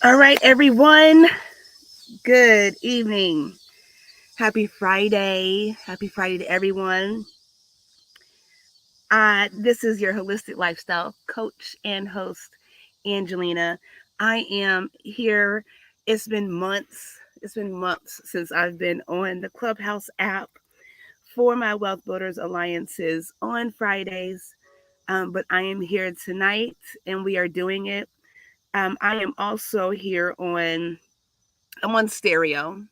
All right, everyone. Good evening. Happy Friday. Happy Friday to everyone. This is your holistic lifestyle coach and host, Angelina. I am here. It's been months since I've been on the Clubhouse app for my Wealth Builders Alliances on Fridays. But I am here tonight and we are doing it. I am also here I'm on stereo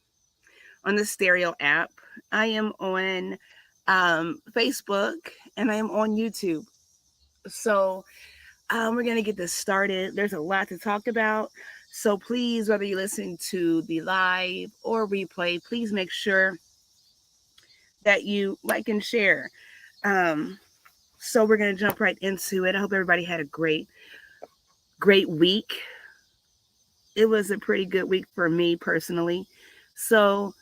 on the Stereo app. I am on Facebook and I am on YouTube. So we're going to get this started. There's a lot to talk about. So please, whether you're listening to the live or replay, please make sure that you like and share. Um, so we're going to jump right into it. I hope everybody had a great week. It was a pretty good week for me personally. So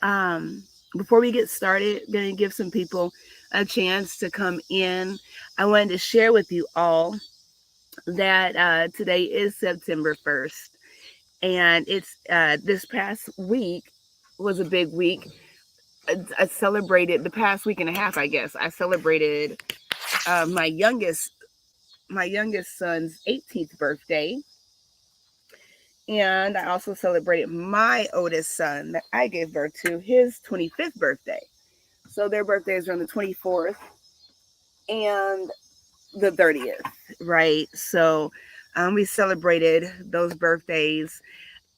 um, before we get started, going to give some people a chance to come in. I wanted to share with you all that today is September 1st, and it's this past week was a big week. I celebrated the past week and a half, I guess. I celebrated my youngest son's 18th birthday, and I also celebrated my oldest son that I gave birth to his 25th birthday. So their birthdays are on the 24th and the 30th, right? So we celebrated those birthdays.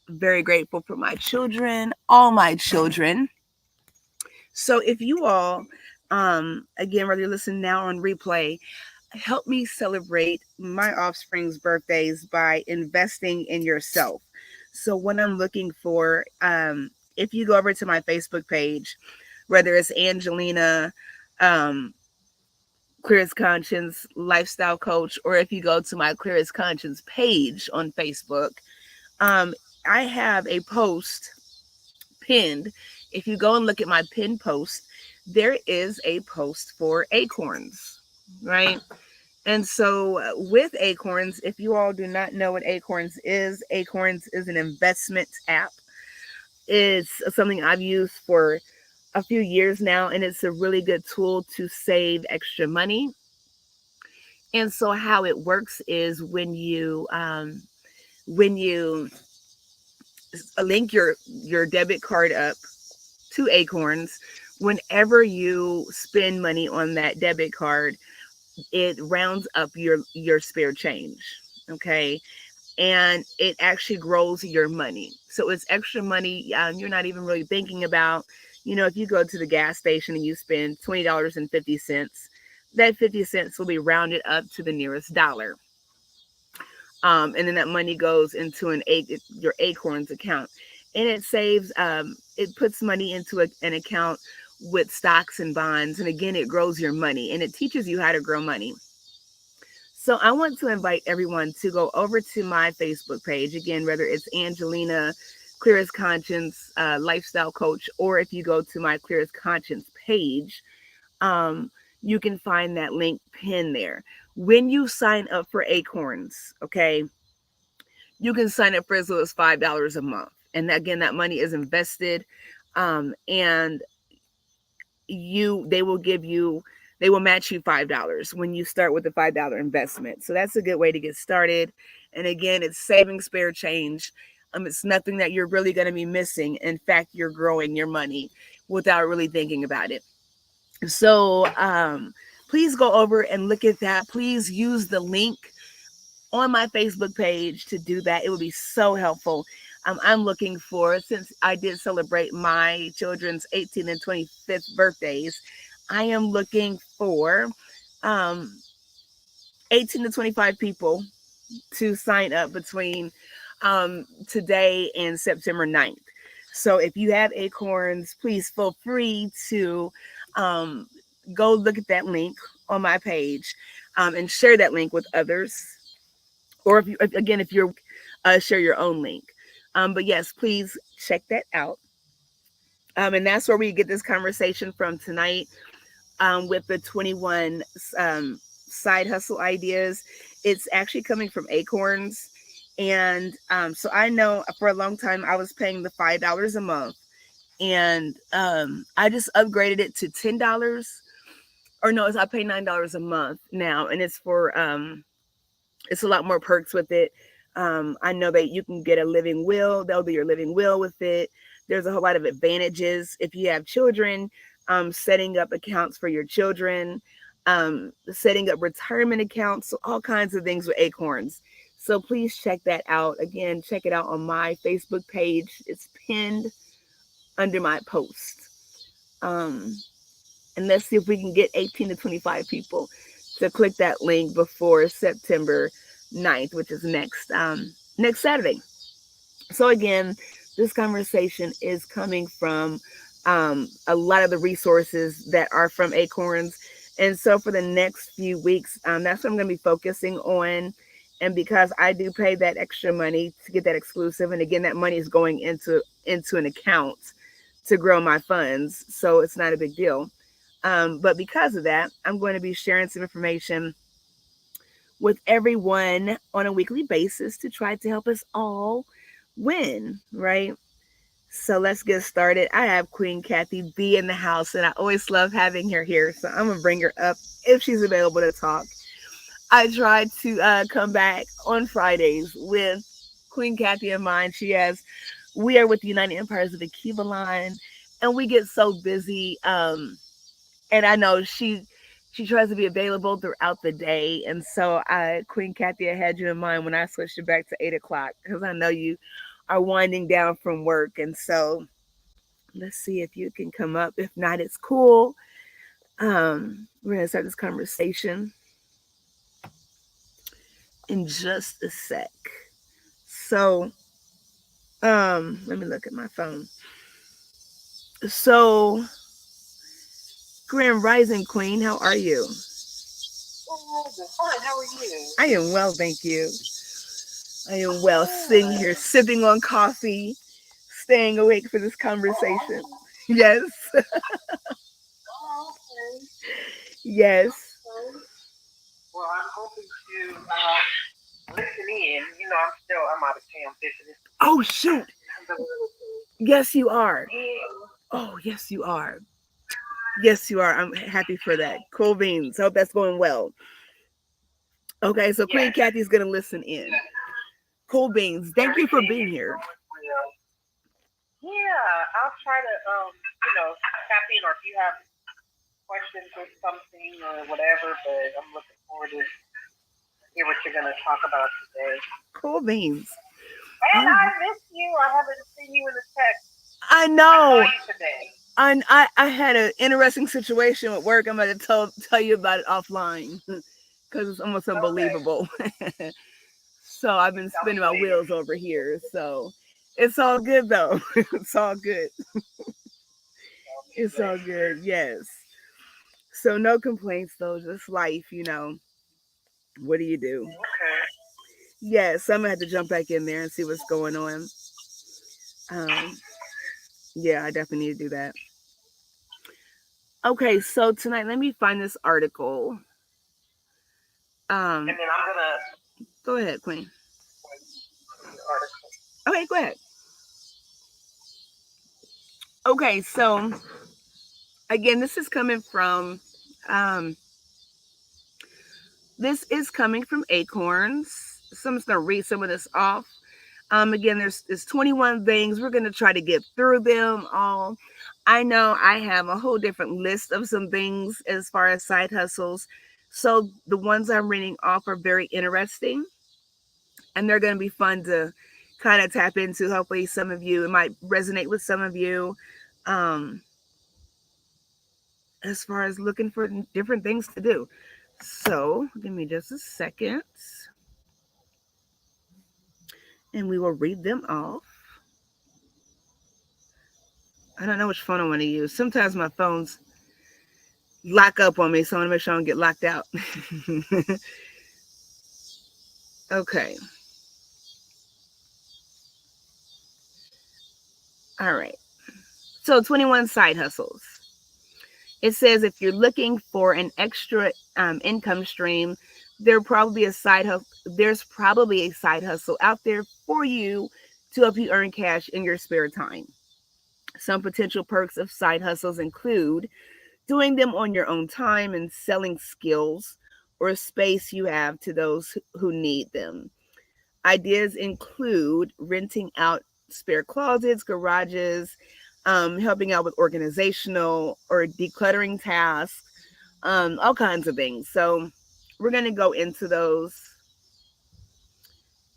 Very grateful for my children, all my children. So if you all, again, whether you listen now on replay, help me celebrate my offspring's birthdays by investing in yourself. So what I'm looking for, if you go over to my Facebook page, whether it's Angelina, um, Clearest Conscience Lifestyle Coach, or if you go to my Clearest Conscience page on Facebook, um, I have a post pinned. If you go and look at my pinned post, there is a post for acorns, right? And so, with Acorns, if you all do not know what Acorns is an investment app. It's something I've used for a few years now, and it's a really good tool to save extra money. And so, how it works is when you link your debit card up to Acorns, whenever you spend money on that debit card, it rounds up your spare change. Okay, and it actually grows your money. So it's extra money you're not even really thinking about. If you go to the gas station and you spend $20.50, that 50 cents will be rounded up to the nearest dollar. And then that money goes into your Acorns account, and it puts money into an account with stocks and bonds, and again, it grows your money and it teaches you how to grow money. So I want to invite everyone to go over to my Facebook page. Again, whether it's Angelina, Clearest Conscience Lifestyle Coach, or if you go to my Clearest Conscience page, um, you can find that link pinned there. When you sign up for Acorns, okay, you can sign up for as little as $5 a month. And again, that money is invested, and they will give you they will match you $5 when you start with a $5 investment. So that's a good way to get started. And again, it's saving spare change. It's nothing that you're really going to be missing. In fact, you're growing your money without really thinking about it. So please go over and look at that. Please use the link on my Facebook page to do that. It would be so helpful. I'm looking for, since I did celebrate my children's 18th and 25th birthdays, I am looking for um, 18 to 25 people to sign up between today and September 9th. So if you have Acorns, please feel free to um, go look at that link on my page, and share that link with others. Or if you're share your own link. But yes, please check that out. And that's where we get this conversation from tonight, with the 21 side hustle ideas. It's actually coming from Acorns. And so I know for a long time I was paying the $5 a month, and I just upgraded it to $10. Or no, I pay $9 a month now, and it's a lot more perks with it. I know that you can get a living will. They'll do your living will with it. There's a whole lot of advantages if you have children. Setting up accounts for your children, setting up retirement accounts, so all kinds of things with Acorns. So please check that out. Again, check it out on my Facebook page. It's pinned under my post. Um, and let's see if we can get 18 to 25 people to click that link before September 9th, which is next Saturday. So again, this conversation is coming from a lot of the resources that are from Acorns. And so for the next few weeks, that's what I'm going to be focusing on. And because I do pay that extra money to get that exclusive, and again, that money is going into an account to grow my funds, so it's not a big deal. But because of that, I'm going to be sharing some information with everyone on a weekly basis to try to help us all win, right? So let's get started. I have Queen Kathy B in the house, and I always love having her here. So I'm going to bring her up if she's available to talk. I try to come back on Fridays with Queen Kathy in mind. We are with the United Empires of the Kiva line, and we get so busy. And I know she tries to be available throughout the day. And so Queen Kathy, I had you in mind when I switched it back to 8 o'clock, because I know you are winding down from work. And so let's see if you can come up. If not, it's cool. We're gonna start this conversation in just a sec. So let me look at my phone. So Grand Rising Queen, how are you? Fine. How are you? I am well, thank you. I am well, sitting here sipping on coffee, staying awake for this conversation. Yes, Oh, okay. yes. Okay. Well, I'm hoping to listen in. I'm out of town visiting. Oh, shoot. Yes, you are. Yeah. Oh, yes, you are. Yes, you are. I'm happy for that. Cool beans. Hope that's going well. Okay, so Queen Yes. Kathy's going to listen in. Yes. Cool beans. Thank you for Everything being is here. going well. Yeah. I'll try to tap in, or if you have questions or something or whatever. But I'm looking forward to hear what you're going to talk about today. Cool beans. And Oh, I miss you. I haven't seen you in the text. I I saw know. you today. I had an interesting situation with work. I'm going to tell you about it offline because it's almost Okay. unbelievable. So I've been Tell me spinning my later. wheels over here. So it's all good though. It's all good. Tell me It's all later. good. Yes. So no complaints though. Just life. What do you do? Okay. Yes, I'm gonna have to jump back in there and see what's going on. Um, yeah, I definitely need to do that. Okay, so tonight let me find this article. And Um, then I'm gonna Go ahead, Queen. the article. Okay, go ahead. Okay, so again, um this is coming from Acorns. So I'm just gonna read some of this off. Again, there's 21 things. We're gonna try to get through them all. I know I have a whole different list of some things as far as side hustles. So the ones I'm reading off are very interesting, and they're gonna be fun to kind of tap into. Hopefully, some of you, it might resonate with some of you. Um, as far as looking for different things to do. So give me just a second, and we will read them off. I don't know which phone I want to use. Sometimes my phones lock up on me, so I want to make sure I don't get locked out. Okay. All right. So 21 side hustles. It says if you're looking for an extra income stream, There's probably a side hustle out there for you to help you earn cash in your spare time. Some potential perks of side hustles include doing them on your own time and selling skills or space you have to those who need them. Ideas include renting out spare closets, garages, helping out with organizational or decluttering tasks, all kinds of things. So we're going to go into those.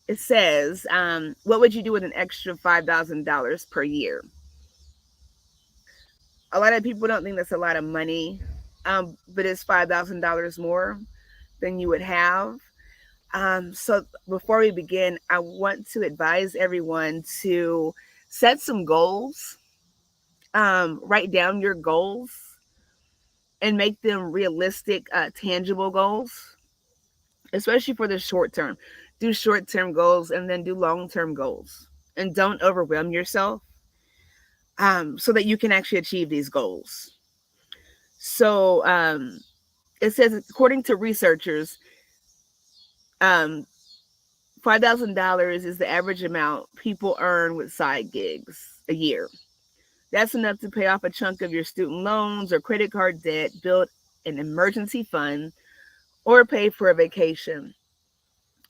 It says, what would you do with an extra $5,000 per year? A lot of people don't think that's a lot of money, but it's $5,000 more than you would have. So before we begin, I want to advise everyone to set some goals, write down your goals, and make them realistic, tangible goals, especially for the short term. Do short term goals and then do long term goals. And don't overwhelm yourself, so that you can actually achieve these goals. So it says, according to researchers, um, $5,000 is the average amount people earn with side gigs a year. That's enough to pay off a chunk of your student loans or credit card debt, build an emergency fund, or pay for a vacation.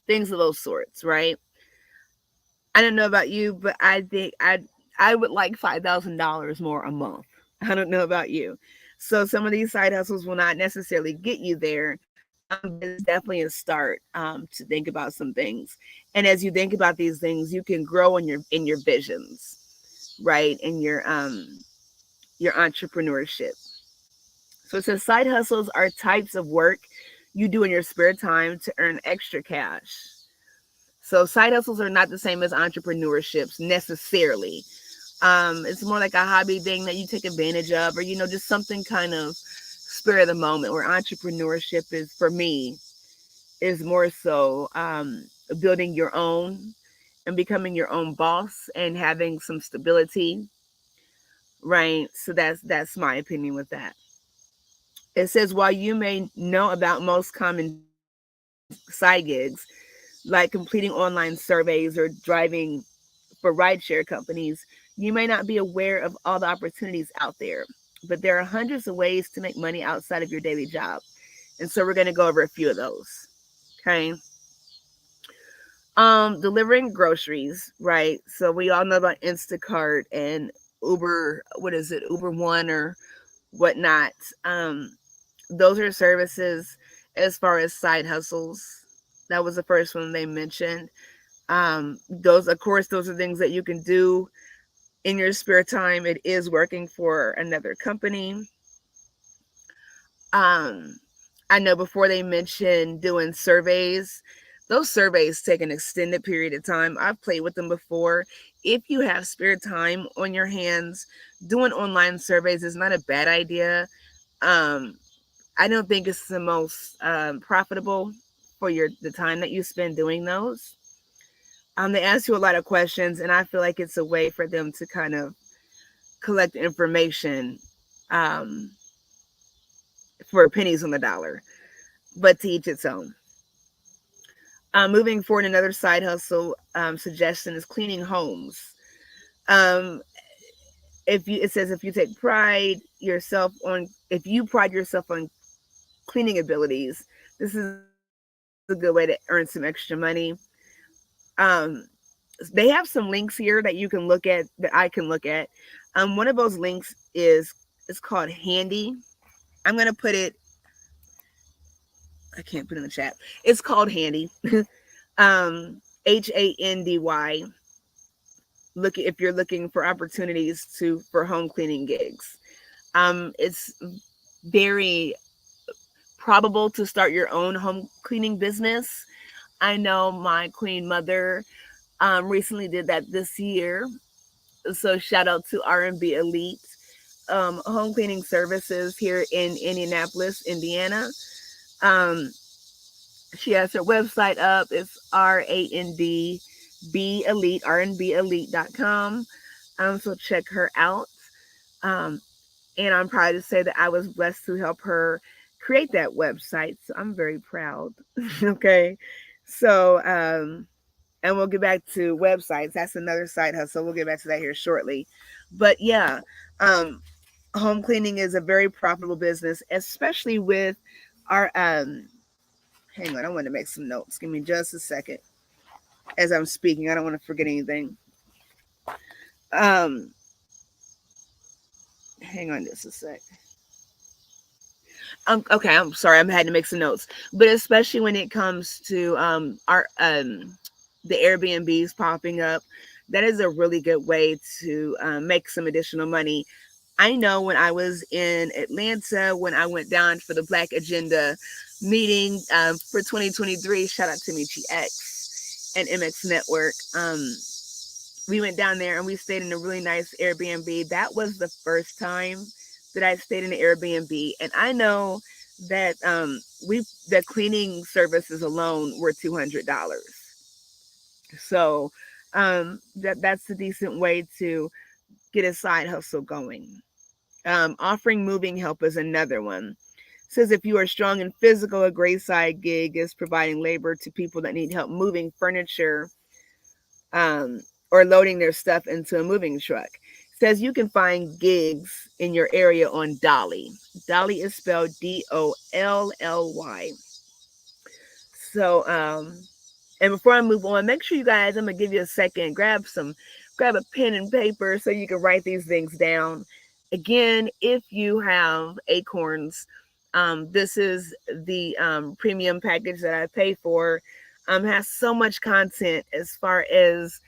Things of those sorts, right? I don't know about you, but I think I would like $5,000 more a month. I don't know about you. So some of these side hustles will not necessarily get you there, but it's definitely a start, to think about some things. And as you think about these things, you can grow in your visions, right? In your entrepreneurship. So it says side hustles are types of work you do in your spare time to earn extra cash. So side hustles are not the same as entrepreneurships necessarily. It's more like a hobby thing that you take advantage of, or just something kind of spur of the moment. Where entrepreneurship is, for me, is more so, building your own and becoming your own boss and having some stability, right? So that's my opinion with that. It says, while you may know about most common side gigs, like completing online surveys or driving for rideshare companies, you may not be aware of all the opportunities out there. But there are hundreds of ways to make money outside of your daily job. And so we're going to go over a few of those. Okay. Delivering groceries, right? So we all know about Instacart and Uber, what is it, Uber One or whatnot. Those are services as far as side hustles. That was the first one they mentioned. Those, of course, those are things that you can do in your spare time. It is working for another company. Um, I know before they mentioned doing surveys, those surveys take an extended period of time. I've played with them before. If you have spare time on your hands, doing online surveys is not a bad idea. Um, I don't think it's the most, profitable for the time that you spend doing those. They ask you a lot of questions, and I feel like it's a way for them to kind of collect information, um, for pennies on the dollar, but to each its own. Moving forward, another side hustle, suggestion is cleaning homes. Um, if you, it says, if you pride yourself on cleaning abilities, this is a good way to earn some extra money. Um, they have some links here that you can look at, that I can look at. One of those links is called Handy. I'm gonna put it. I can't put it in the chat. It's called Handy. Handy. Look, if you're looking for opportunities for home cleaning gigs. It's very probable to start your own home cleaning business. I know my queen mother, recently did that this year. So shout out to R&B Elite, home cleaning services here in Indianapolis, Indiana. Um, she has her website up. It's RANDB Elite, RNBElite.com. So check her out. Um, and I'm proud to say that I was blessed to help her create that website. So I'm very proud. Okay. So, and we'll get back to websites. That's another side hustle. We'll get back to that here shortly. But yeah, um, home cleaning is a very profitable business, especially with our, hang on, I want to make some notes. Give me just a second as I'm speaking. I don't want to forget anything. Um, hang on just a sec. Okay, I'm sorry. I'm had to make some notes, but especially when it comes to our the Airbnbs popping up, that is a really good way to make some additional money. I know when I was in Atlanta, when I went down for the Black Agenda meeting for 2023, shout out to Michi X and MX Network. We went down there and we stayed in a really nice Airbnb. That was the first time that I stayed in an Airbnb, and I know that we the cleaning services alone were $200. So that's a decent way to get a side hustle going. Offering moving help is another one. Says if you are strong in physical, a great side gig is providing labor to people that need help moving furniture um, or loading their stuff into a moving truck. Says you can find gigs in your area on Dolly. Dolly is spelled Dolly. So, and before I move on, make sure you guys, I'm gonna give you a second, grab a pen and paper so you can write these things down. Again, if you have Acorns, this is the premium package that I pay for. Has so much content as far as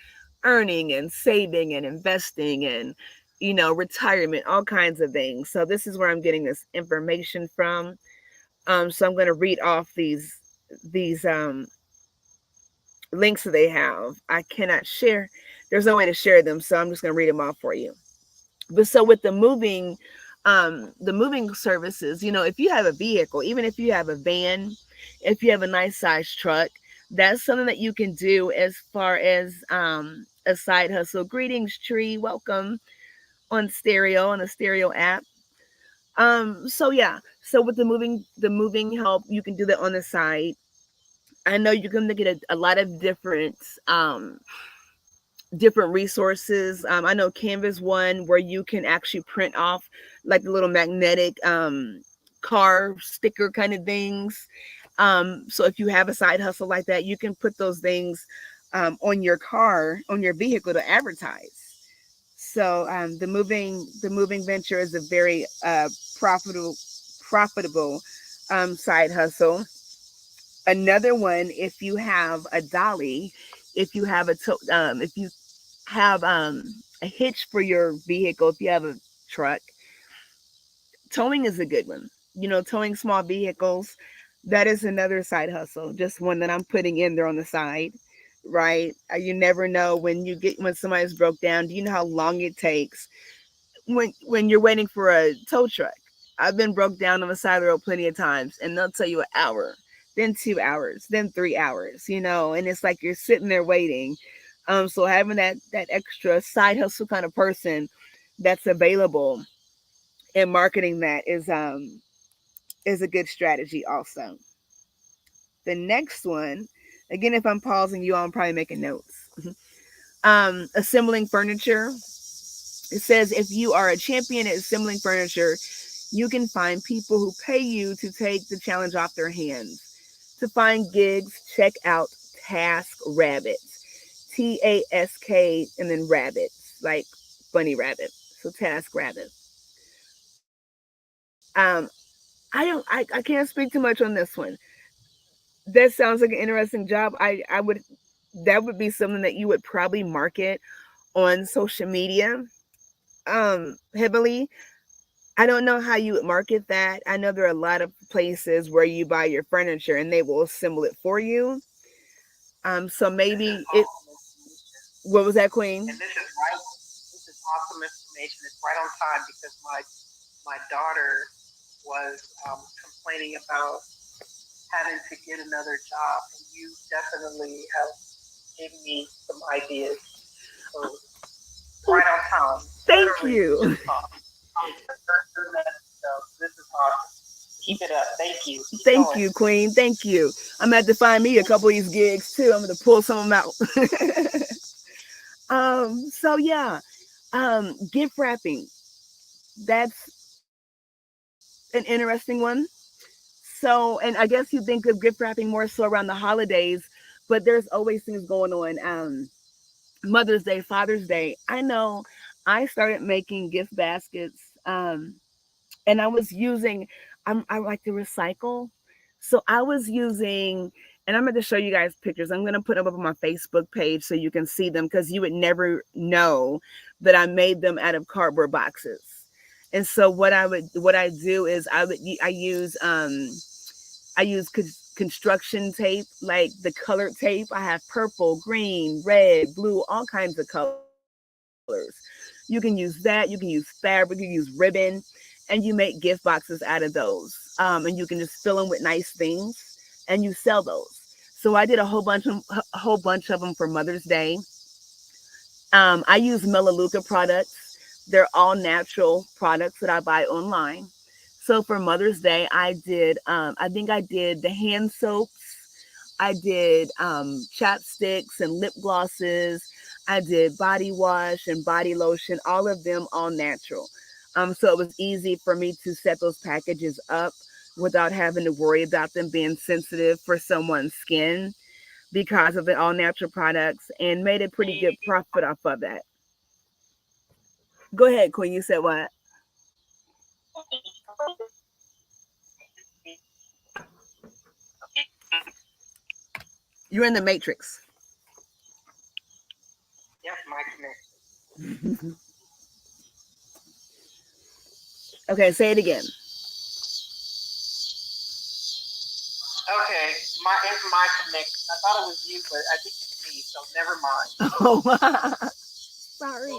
earning and saving and investing and retirement, all kinds of things. So this is where I'm getting this information from. So I'm going to read off these links that they have. I cannot share. There's no way to share them, so I'm just going to read them off for you. But so with the moving services, if you have a vehicle, even if you have a van, if you have a nice size truck, that's something that you can do as far as a side hustle. Greetings, Tree. Welcome on the stereo app. So yeah, so with the moving help, you can do that on the side. I know you can look at a lot of different resources. I know Canva's one where you can actually print off like the little magnetic car sticker kind of things. So if you have a side hustle like that, you can put those things on your car, on your vehicle to advertise. So the moving venture is a very profitable side hustle. Another one, if you have a dolly, if you have a hitch for your vehicle, if you have a truck, towing is a good one. Towing small vehicles, that is another side hustle. Just one that I'm putting in there on the side, right? You never know when somebody's broke down. Do you know how long it takes when you're waiting for a tow truck? I've been broke down on the side of the road plenty of times, and they'll tell you an hour, then 2 hours, then 3 hours, and it's like you're sitting there waiting. So having that extra side hustle kind of person that's available and marketing that is a good strategy also. The next one, again, if I'm pausing you, I'm probably making notes. Assembling furniture. It says if you are a champion at assembling furniture, you can find people who pay you to take the challenge off their hands. To find gigs, check out Task Rabbits. TASK and then rabbits, like bunny rabbit. So Task Rabbit. Um, I can't speak too much on this one. That sounds like an interesting job. I would that would be something that you would probably market on social media heavily. I don't know how you would market that. I know there are a lot of places where you buy your furniture and they will assemble it for you. So This is maybe it. awesome information. What was that, Queen? And this is awesome information. It's right on time because my daughter was complaining about having to get another job, and you definitely have given me some ideas. So Well, right on time. thank Literally you. just talk. I was just doing that. So this is awesome. Keep it up. Thank you. Keep Thank going. you, Queen. Thank you. I'm gonna have to find me a couple of these gigs too. I'm gonna pull some of them out. So yeah, gift wrapping. That's an interesting one. So, and I guess you think of gift wrapping more so around the holidays, but there's always things going on. Mother's Day, Father's Day. I know I started making gift baskets, and I was using. I like to recycle, so I was using. And I'm going to show you guys pictures. I'm going to put them up on my Facebook page so you can see them because you would never know that I made them out of cardboard boxes. And so what I do is I use construction tape, like the colored tape. I have purple, green, red, blue, all kinds of colors. You can use that. You can use fabric. You can use ribbon, and you make gift boxes out of those. And you can just fill them with nice things, and you sell those. So I did a whole bunch of them for Mother's Day. I use Melaleuca products. They're all natural products that I buy online. So for Mother's Day, I think I did the hand soaps. I did chapsticks and lip glosses. I did body wash and body lotion, all of them all natural. So it was easy for me to set those packages up without having to worry about them being sensitive for someone's skin because of the all natural products and made a pretty good profit off of that. Go ahead, Queen. You said what? You're in the Matrix. Yes, my connection. Okay, say it again. Okay, it's my connection. I thought it was you, but I think it's me. So never mind. Oh, sorry.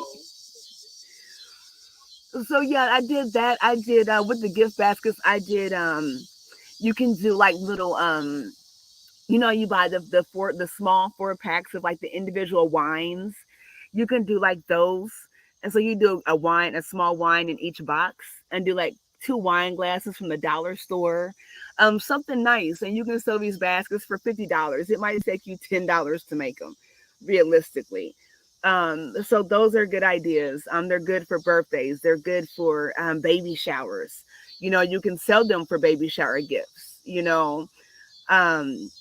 So yeah, I did that. I did with the gift baskets. I did. You can do like little you buy the small 4 packs of like the individual wines. You can do like those, and so you do a small wine in each box, and do like 2 wine glasses from the dollar store, something nice, and you can sell these baskets for $50. It might take you $10 to make them, realistically. So those are good ideas. They're good for birthdays. They're good for baby showers. You can sell them for baby shower gifts. Um,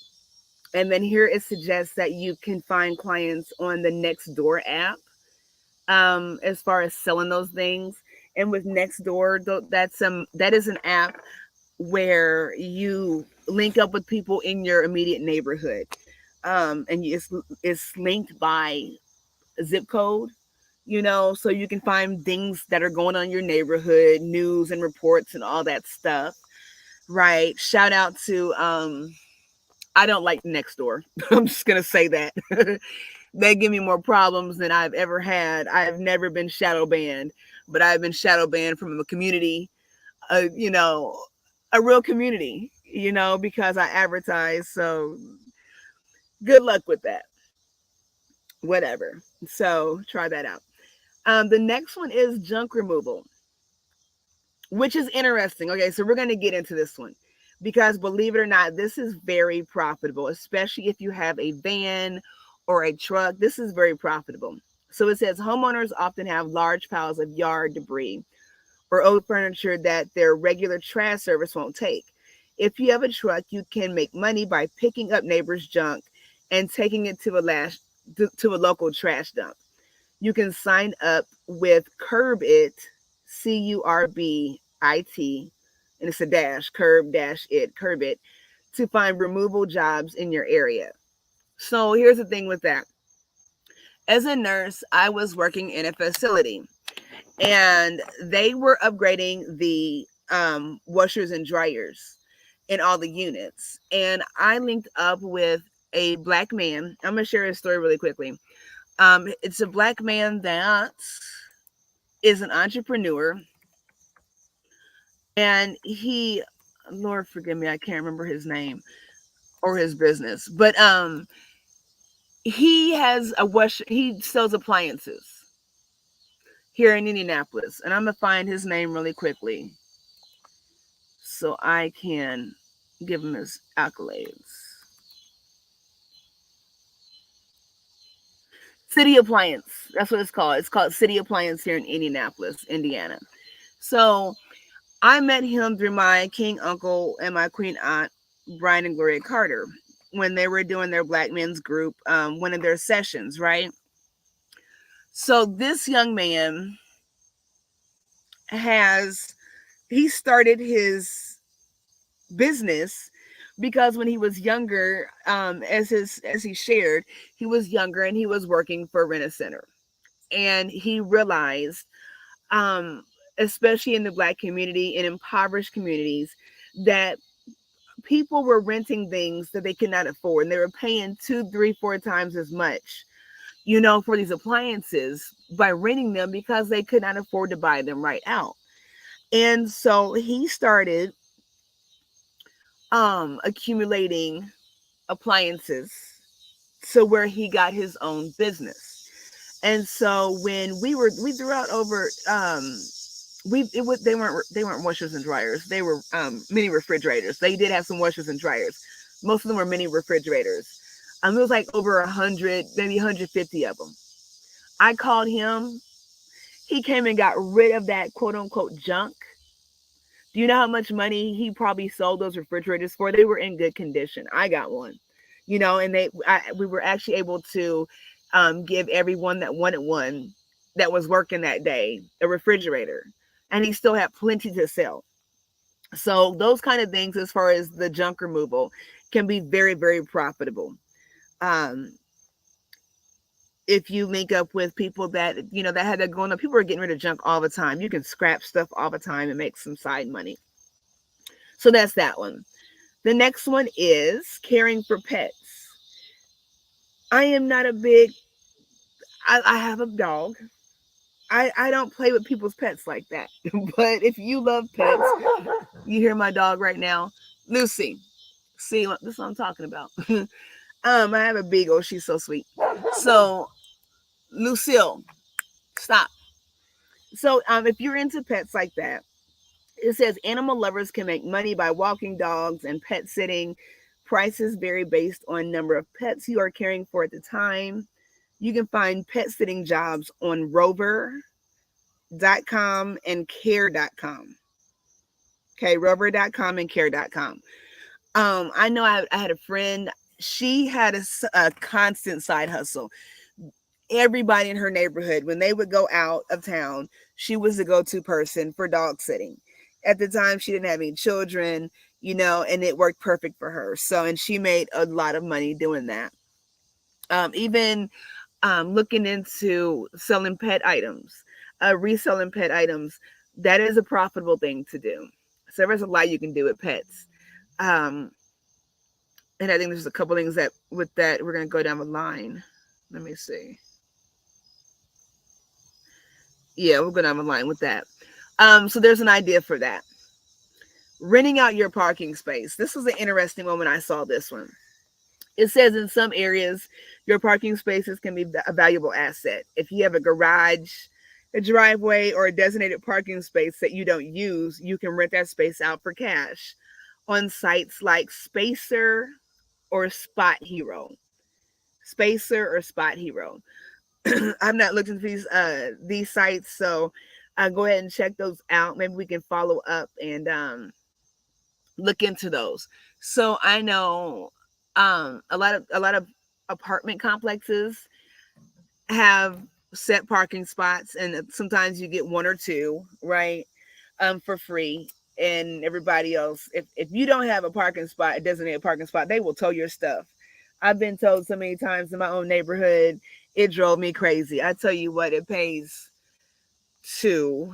and then here it suggests that you can find clients on the Nextdoor app, as far as selling those things. And with Nextdoor, that is an app where you link up with people in your immediate neighborhood. And it's linked by zip code, so you can find things that are going on in your neighborhood, news and reports and all that stuff. Right. Shout out to I don't like Nextdoor. I'm just gonna say that. They give me more problems than I've ever had. I've never been shadow banned, but I've been shadow banned from a community, uh, you know, a real community, because I advertise. So good luck with that. Whatever. So try that out. The next one is junk removal, which is interesting. Okay, so we're going to get into this one because believe it or not, this is very profitable, especially if you have a van or a truck. This is very profitable. So it says homeowners often have large piles of yard debris or old furniture that their regular trash service won't take. If you have a truck, you can make money by picking up neighbors' junk and taking it to a local trash dump. You can sign up with Curbit, and it's a dash, Curbit, to find removal jobs in your area. So here's the thing with that. As a nurse, I was working in a facility, and they were upgrading the washers and dryers in all the units. And I linked up with a black man. I'm going to share his story really quickly. It's a black man that is an entrepreneur, and Lord forgive me, I can't remember his name or his business, but he sells appliances here in Indianapolis, and I'm gonna find his name really quickly. so I can give him his accolades. City Appliance. That's what it's called. It's called City Appliance here in Indianapolis, Indiana. So I met him through my king uncle and my queen aunt, Brian and Gloria Carter, when they were doing their Black Men's Group, one of their sessions, right? So this young man has he started his business because when he was younger, as he shared, he was younger and he was working for Rent a Center, and he realized, um, especially in the Black community and impoverished communities, that people were renting things that they could not afford, and they were paying two, three, four times as much, for these appliances by renting them because they could not afford to buy them right out. And so he started accumulating appliances to where he got his own business. And so when we threw out over they weren't washers and dryers. They were mini refrigerators. They did have some washers and dryers. Most of them were mini refrigerators. It was like over 100, maybe 150 of them. I called him. He came and got rid of that quote unquote junk. Do you know how much money he probably sold those refrigerators for? They were in good condition. I got one, and we were actually able to give everyone that wanted one that was working that day a refrigerator, and he still had plenty to sell. So those kind of things, as far as the junk removal, can be very, very profitable. Um, if you link up with people that that had that going on, people are getting rid of junk all the time. You can scrap stuff all the time and make some side money. So that's that one. The next one is caring for pets. I am not a big. I have a dog. I don't play with people's pets like that. But if you love pets, you hear my dog right now, Lucy. See, this is what I'm talking about. I have a beagle. She's so sweet. So, Lucille, stop. So, if you're into pets like that, it says animal lovers can make money by walking dogs and pet sitting. Prices vary based on number of pets you are caring for at the time. You can find pet sitting jobs on rover.com and care.com. Okay, rover.com and care.com. I know I had a friend. She had a constant side hustle. Everybody in her neighborhood, when they would go out of town, she was the go-to person for dog sitting. At the time, she didn't have any children, and it worked perfect for her. So, and she made a lot of money doing that. Even looking into selling pet items, reselling pet items, that is a profitable thing to do. So there's a lot you can do with pets. Um, and I think there's a couple things that with that we're going to go down the line. Let me see. Yeah, we'll go down the line with that. So there's an idea for that. Renting out your parking space. This was an interesting one when I saw this one. It says in some areas, your parking spaces can be a valuable asset. If you have a garage, a driveway, or a designated parking space that you don't use, you can rent that space out for cash on sites like Spacer or Spot Hero. Spacer or Spot Hero. I've not looked into these sites, so go ahead and check those out. Maybe we can follow up and look into those. So I know a lot of apartment complexes have set parking spots, and sometimes you get one or two, right, for free. And everybody else, if you don't have a parking spot, a designated parking spot, they will tow your stuff. I've been told so many times in my own neighborhood, it drove me crazy. I tell you what, it pays to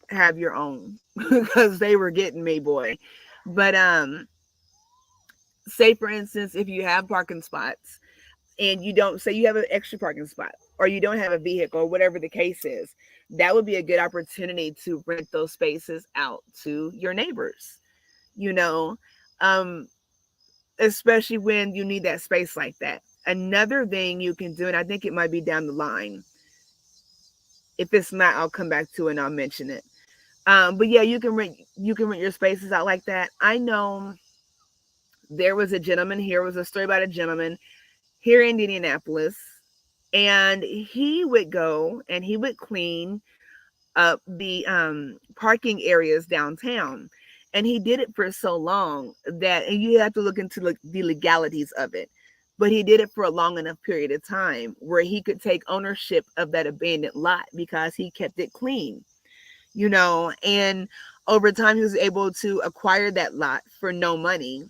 have your own because they were getting me, boy. But say for instance, if you have parking spots and you don't say you have an extra parking spot or you don't have a vehicle or whatever the case is, that would be a good opportunity to rent those spaces out to your neighbors, you know, um, especially when you need that space like that. Another thing you can do, and I think it might be down the line. If it's not, I'll come back to it and I'll mention it. But yeah, you can rent your spaces out like that. I know there was a gentleman here. Was a story about a gentleman here in Indianapolis, and he would go and he would clean up the parking areas downtown. And he did it for so long that, and you have to look into the legalities of it. But he did it for a long enough period of time where he could take ownership of that abandoned lot because he kept it clean, and over time he was able to acquire that lot for no money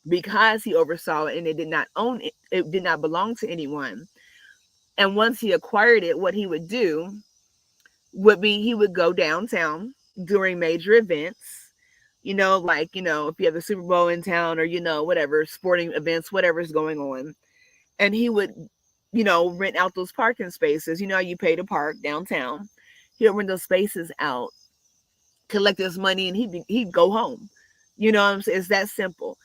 because he oversaw it and it did not own it, it did not belong to anyone. And once he acquired it, what he would do would be he would go downtown during major events, like, if you have the Super Bowl in town or, whatever, sporting events, whatever's going on. And he would, rent out those parking spaces. You pay to park downtown. He'll rent those spaces out, collect his money, and he'd go home. You know what I'm saying? It's that simple.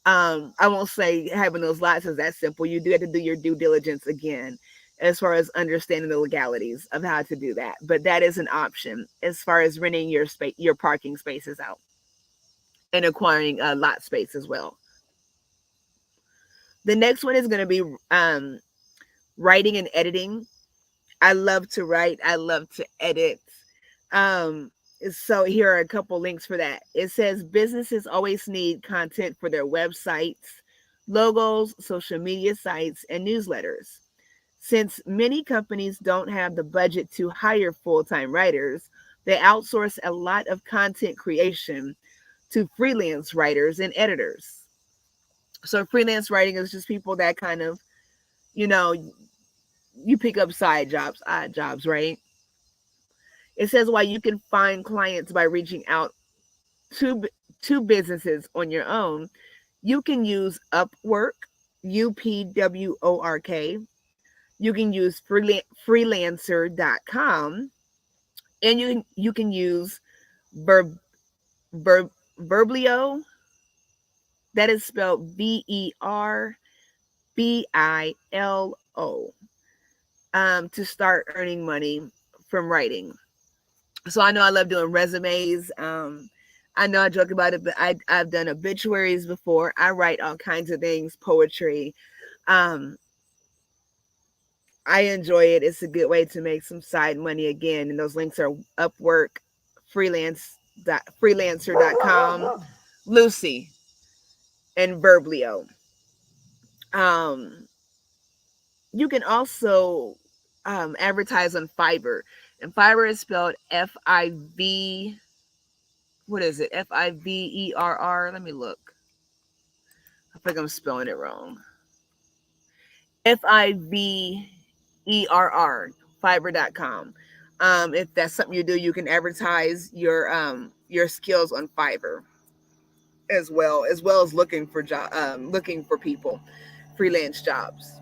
I won't say having those lots is that simple. You do have to do your due diligence again as far as understanding the legalities of how to do that. But that is an option as far as renting your parking spaces out and acquiring a lot space as well. The next one is going to be writing and editing. I love to write. I love to edit. Um, so here are a couple links for that. It says businesses always need content for their websites, logos, social media sites, and newsletters. Since many companies don't have the budget to hire full time writers, they outsource a lot of content creation to freelance writers and editors. So, freelance writing is just people that kind of, you know, you pick up side jobs, odd jobs, right? It says why you can find clients by reaching out to, to businesses on your own. You can use Upwork, Upwork. You can use freelancer.com, and you can use Verb, Verb, Verblio. That is spelled Verbilo, to start earning money from writing. So I know I love doing resumes. I know I joke about it, but I've done obituaries before. I write all kinds of things, poetry. Um, I enjoy it. It's a good way to make some side money again. And those links are Upwork, freelancer.com, Lucy, and Verblio. Um, you can also advertise on Fiverr. And Fiverr is spelled Fiv. What is it? Fiverr. Let me look. I think I'm spelling it wrong. Fiverr. Fiverr.com. If that's something you do, you can advertise your skills on Fiverr as well as looking for people, freelance jobs.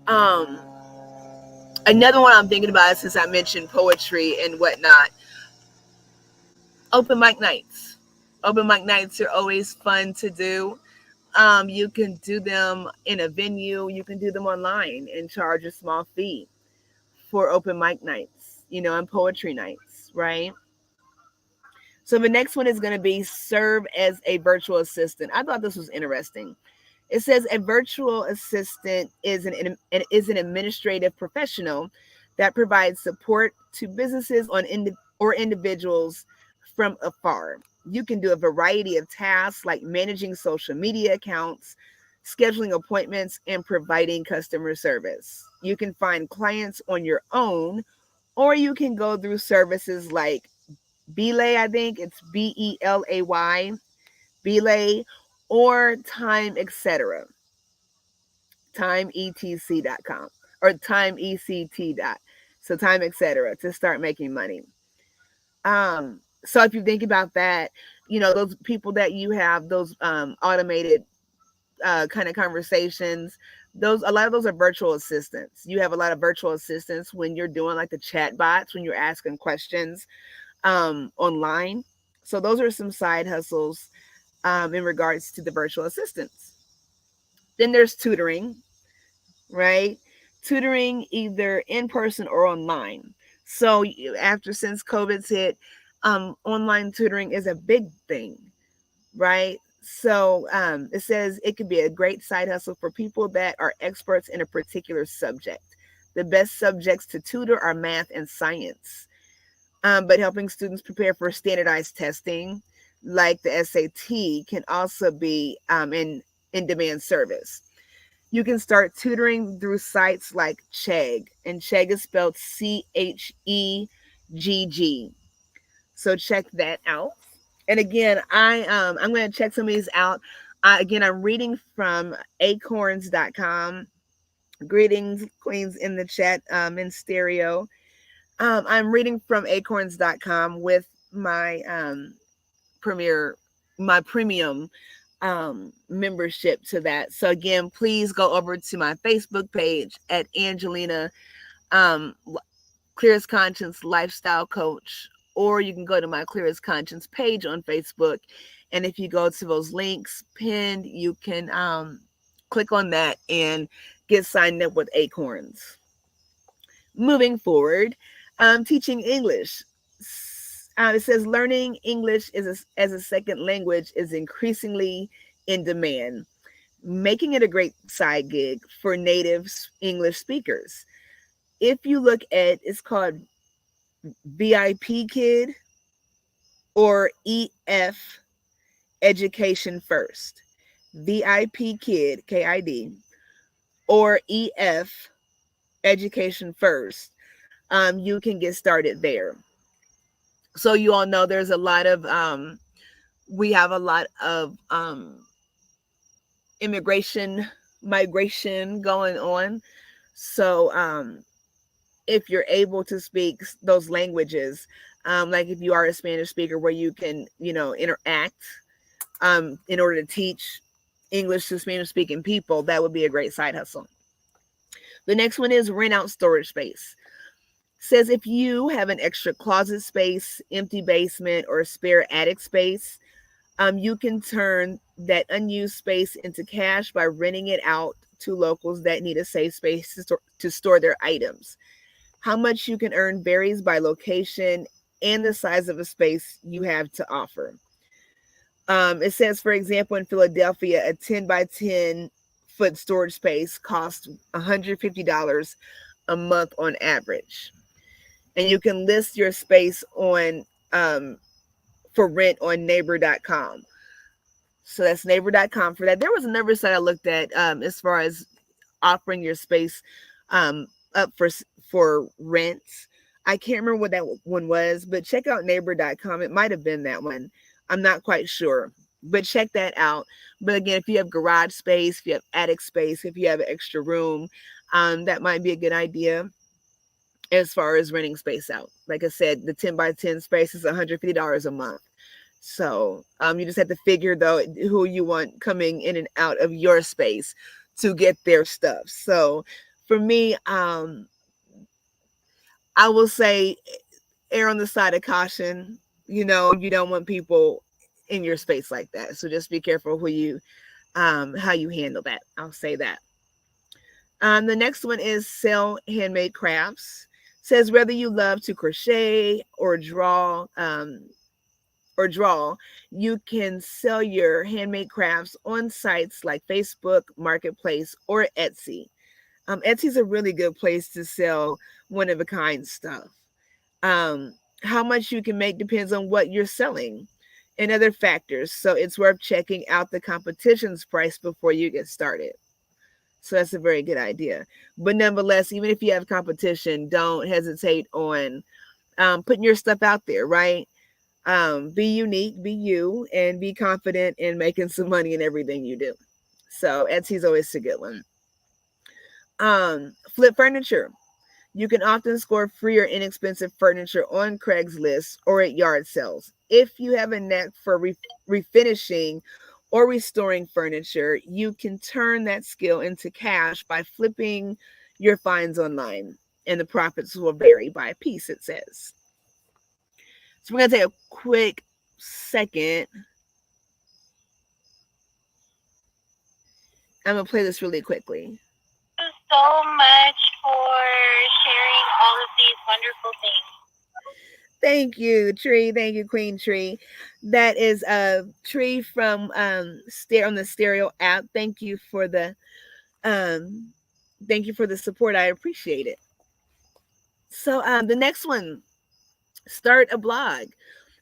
Um, Another one I'm thinking about, since I mentioned poetry and whatnot, open mic nights. Open mic nights are always fun to do. You can do them in a venue. You can do them online and charge a small fee for open mic nights, and poetry nights, right? So the next one is going to be serve as a virtual assistant. I thought this was interesting. It says a virtual assistant is an administrative professional that provides support to businesses or individuals from afar. You can do a variety of tasks like managing social media accounts, scheduling appointments, and providing customer service. You can find clients on your own, or you can go through services like Belay. I think it's Belay, Belay, or Time, etc. TimeETC.com or TimeECT. So Time, etc. to start making money. So if you think about that, those people that you have, those automated kind of conversations, those a lot of those are virtual assistants. You have a lot of virtual assistants when you're doing like the chat bots, when you're asking questions online. So those are some side hustles in regards to the virtual assistants. Then there's tutoring, right? Tutoring either in person or online. So since COVID's hit, online tutoring is a big thing, right? So it says it could be a great side hustle for people that are experts in a particular subject. The best subjects to tutor are math and science, but helping students prepare for standardized testing, like the SAT, can also be in demand service. You can start tutoring through sites like Chegg, and Chegg is spelled Chegg. So check that out. And again, I'm going to check some of these out. Again, I'm reading from acorns.com. Greetings, queens in the chat, in stereo. I'm reading from acorns.com with premier my premium membership to that. So again, please go over to my Facebook page at Angelina, um, Clearest Conscience Lifestyle Coach, or you can go to my Clearest Conscience page on Facebook. And if you go to those links pinned, you can click on that and get signed up with Acorns. Moving forward, teaching English. It says learning English as a second language is increasingly in demand, making it a great side gig for native English speakers. If you look at, it's called VIP Kid or EF Education First. VIP Kid, KID, or EF Education First. You can get started there. So you all know there's a lot of we have a lot of immigration migration going on. So if you're able to speak those languages, like if you are a Spanish speaker where you can, interact in order to teach English to Spanish speaking people, that would be a great side hustle. The next one is rent out storage space. Says if you have an extra closet space, empty basement, or spare attic space, you can turn that unused space into cash by renting it out to locals that need a safe space to store their items. How much you can earn varies by location and the size of a space you have to offer. It says, for example, in Philadelphia, a 10 by 10 foot storage space costs $150 a month on average. And you can list your space on for rent on neighbor.com. So that's neighbor.com for that. There was another site I looked at as far as offering your space up for rent. I can't remember what that one was, but check out neighbor.com. It might have been that one. I'm not quite sure, but check that out. But again, if you have garage space, if you have attic space, if you have an extra room, that might be a good idea as far as renting space out. Like I said, the 10 by 10 space is $150 a month. So you just have to figure though who you want coming in and out of your space to get their stuff. So for me, I will say err on the side of caution. You don't want people in your space like that. So just be careful how you handle that. I'll say that. The next one is sell handmade crafts. Says whether you love to crochet or draw, you can sell your handmade crafts on sites like Facebook Marketplace or Etsy. Etsy's a really good place to sell one of a kind stuff. How much you can make depends on what you're selling and other factors. So it's worth checking out the competition's price before you get started. So that's a very good idea. But nonetheless, even if you have competition, don't hesitate on putting your stuff out there, right? Be unique, be you, and be confident in making some money in everything you do. So Etsy's always a good one. Flip furniture. You can often score free or inexpensive furniture on Craigslist or at yard sales. If you have a knack for refinishing or restoring furniture, you can turn that skill into cash by flipping your finds online, and the profits will vary by piece, it says. So we're going to take a quick second. I'm going to play this really quickly. So much for sharing all all of these wonderful things. Thank you, Tree. Thank you, Queen Tree. That is Tree from on the Stereo app. Um thank you for the support. I appreciate it. So the next one, start a blog.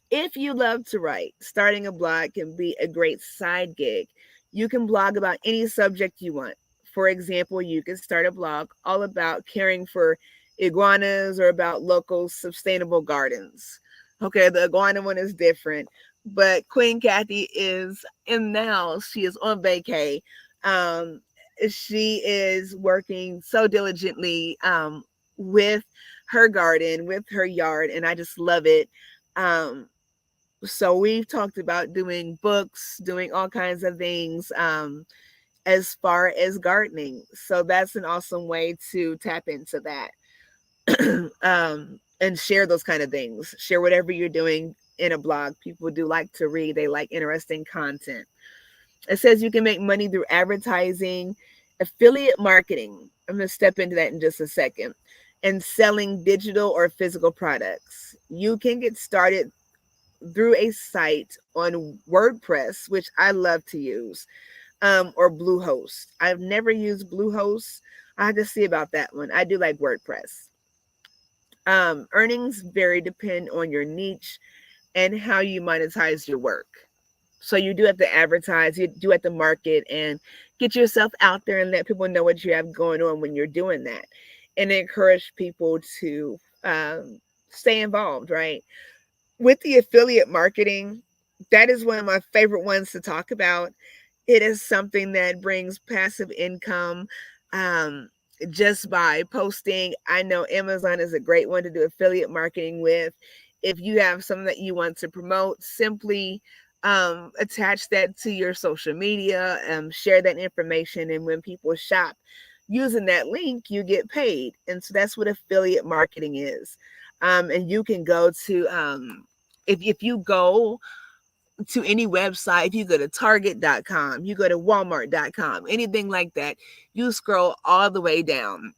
If you love to write, starting a blog can be a great side gig. You can blog about any subject you want. For example, you can start a blog all about caring for iguanas or about local sustainable gardens. Okay, the iguana one is different, but Queen Kathy is in now. She is on vacay. Um, she is working so diligently with her garden, with her yard, and I just love it. Um, so we've talked about doing books, doing all kinds of things as far as gardening. So that's an awesome way to tap into that and share those kind of things. Share whatever you're doing in a blog. People do like to read, they like interesting content. It says you can make money through advertising, affiliate marketing. I'm going to step into that in just a second. And selling digital or physical products. You can get started through a site on WordPress, which I love to use, or Bluehost. I've never used Bluehost. I have to see about that one. I do like WordPress. Earnings vary depend on your niche and how you monetize your work. So you do have to advertise, you do have to market and get yourself out there and let people know what you have going on when you're doing that, and encourage people to stay involved, right? With the affiliate marketing, that is one of my favorite ones to talk about. It is something that brings passive income um, just by posting. I know Amazon is a great one to do affiliate marketing with. If you have something that you want to promote, simply attach that to your social media, share that information, and when people shop using that link, you get paid. And so that's what affiliate marketing is. And you can go to if you go to any website, if you go to target.com, you go to walmart.com, anything like that, you scroll all the way down,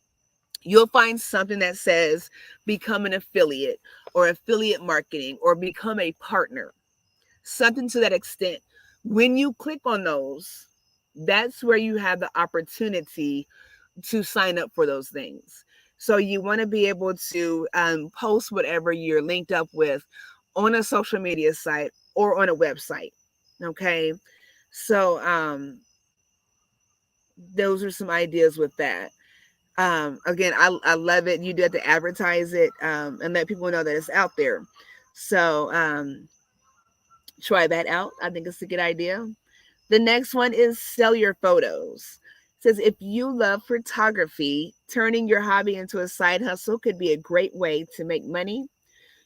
you'll find something that says become an affiliate or affiliate marketing or become a partner, something to that extent. When you click on those, that's where you have the opportunity to sign up for those things. So you want to be able to post whatever you're linked up with on a social media site or on a website. Okay. So those are some ideas with that. Again, I love it. You do have to advertise it and let people know that it's out there. So try that out. I think it's a good idea. The next one is sell your photos. It says if you love photography, turning your hobby into a side hustle could be a great way to make money.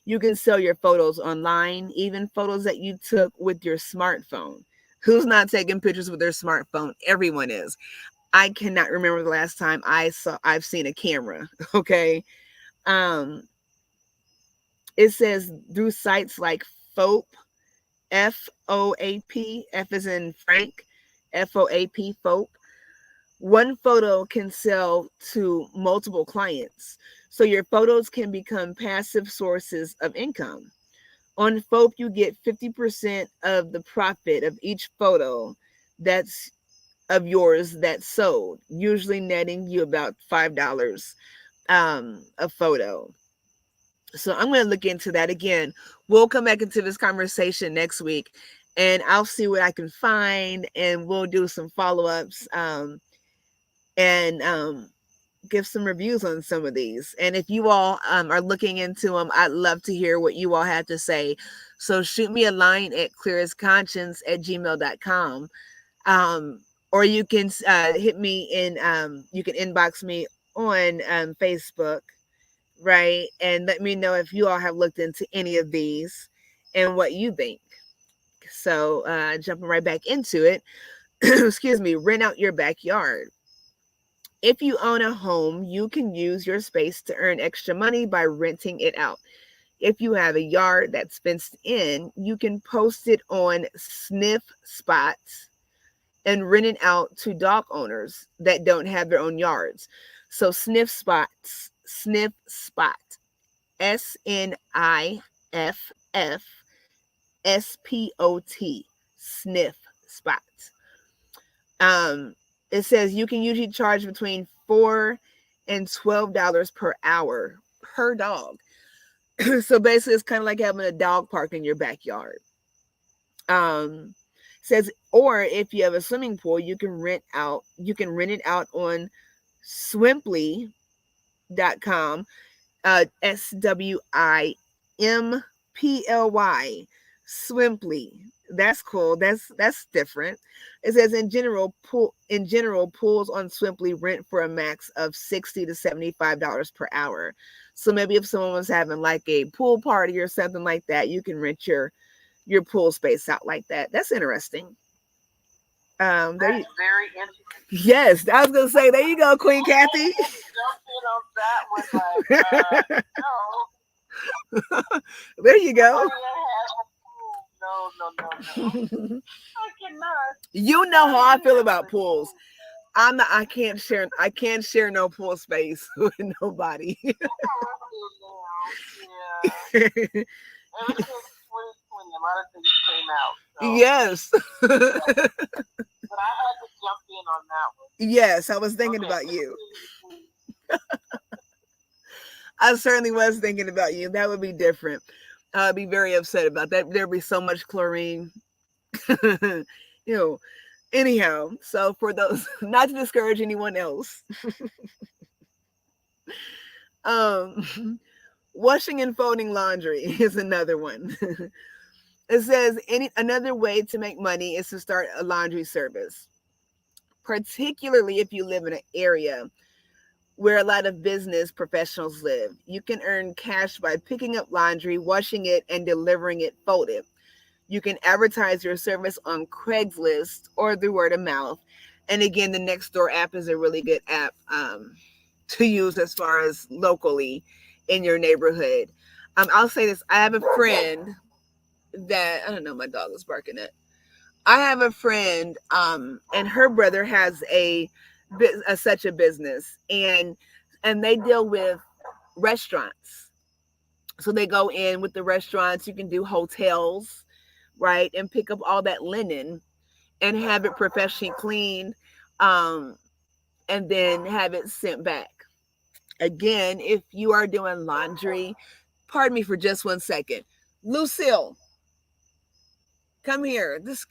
You can sell your photos online, even photos that you took with your smartphone. Who's not taking pictures with their smartphone? Everyone is. I cannot remember the last time I've seen a camera. Okay. Um, it says through sites like FOAP, FOAP, F is in Frank, FOAP, FOAP. One photo can sell to multiple clients. So your photos can become passive sources of income. On FOAP, you get 50% of the profit of each photo that's of yours that's sold, usually netting you about $5 a photo. So I'm going to look into that again. We'll come back into this conversation next week and I'll see what I can find and we'll do some follow ups and give some reviews on some of these. And if you all are looking into them, I'd love to hear what you all have to say. So shoot me a line at clearasconscience@gmail.com. Or you can hit me in, you can inbox me on Facebook, right? And let me know if you all have looked into any of these and what you think. So jumping right back into it, excuse me, rent out your backyard. If you own a home, you can use your space to earn extra money by renting it out. If you have a yard that's fenced in, you can post it on sniff spots and rent it out to dog owners that don't have their own yards. So sniff spots Sniff Spot. SNIFFSPOT. Sniff Spot. It says you can usually charge between $4 and $12 per hour per dog. So basically, it's kind of like having a dog park in your backyard. Says, or if you have a swimming pool, you can rent it out on swimply.com. SWIMPLY. Swimply. That's cool. That's different. It says in general, pools on Swimply rent for a max of $60 to $75 per hour. So maybe if someone was having like a pool party or something like that, you can rent your pool space out like that. That's interesting. That's very interesting. Yes, I was gonna say, there you go, Queen Kathy. There you go. No. I cannot. You know how I feel about pools. I can't share no pool space with nobody. Yeah. Ever since 2020, a lot of things came out. So. Yes. But I had to jump in on that one. Yes, I was thinking about you. I certainly was thinking about you. That would be different. I'd be very upset about that. There'd be so much chlorine. Anyhow, so for those, not to discourage anyone else, washing and folding laundry is another one. It says another way to make money is to start a laundry service, particularly if you live in an area where a lot of business professionals live. You can earn cash by picking up laundry, washing it, and delivering it folded. You can advertise your service on Craigslist or through word of mouth. And again, the Nextdoor app is a really good app to use as far as locally in your neighborhood. I'll say this. I have a friend that, I don't know, my dog is barking at. I have a friend, and her brother has such a business, and they deal with restaurants. So they go in with the restaurants. You can do hotels, right, and pick up all that linen and have it professionally cleaned, and then have it sent back. Again, if you are doing laundry, pardon me for just 1 second. Lucille, come here. This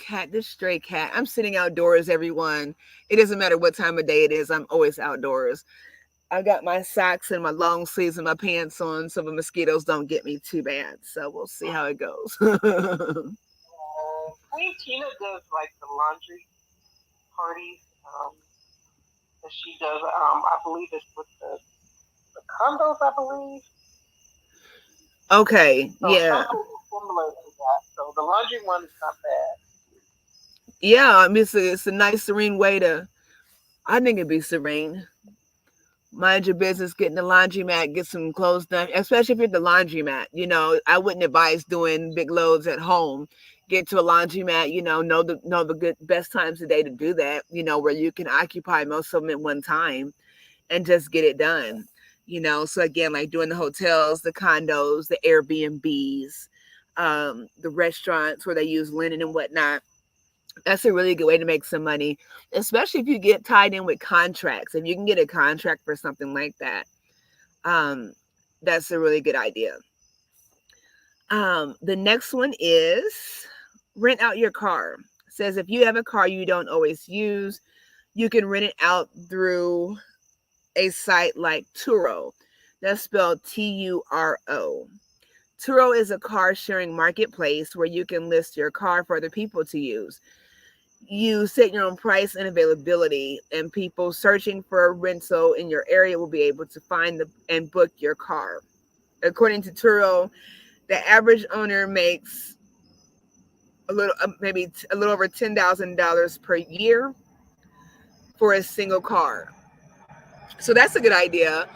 stray cat. I'm sitting outdoors, everyone. It doesn't matter what time of day it is. I'm always outdoors. I got my socks and my long sleeves and my pants on so the mosquitoes don't get me too bad. So we'll see how it goes. Queen Tina does like the laundry parties that she does. I believe it's with the condos, I believe. Okay, so yeah. Similar to that. So the laundry one is not bad. Yeah, I mean, it's a nice, serene way to, I think it'd be serene. Mind your business, get in the laundromat, get some clothes done, especially if you're at the laundromat. I wouldn't advise doing big loads at home. Get to a laundromat, know the good best times of day to do that, where you can occupy most of them at one time and just get it done. So again, like doing the hotels, the condos, the Airbnbs, the restaurants where they use linen and whatnot. That's a really good way to make some money, especially if you get tied in with contracts. If you can get a contract for something like that, that's a really good idea. The next one is rent out your car. It says if you have a car you don't always use, you can rent it out through a site like Turo. That's spelled Turo. Turo is a car sharing marketplace where you can list your car for other people to use. You set your own price and availability, and people searching for a rental in your area will be able to find and book your car. According to Turo, the average owner makes maybe a little over $10,000 per year for a single car. So that's a good idea.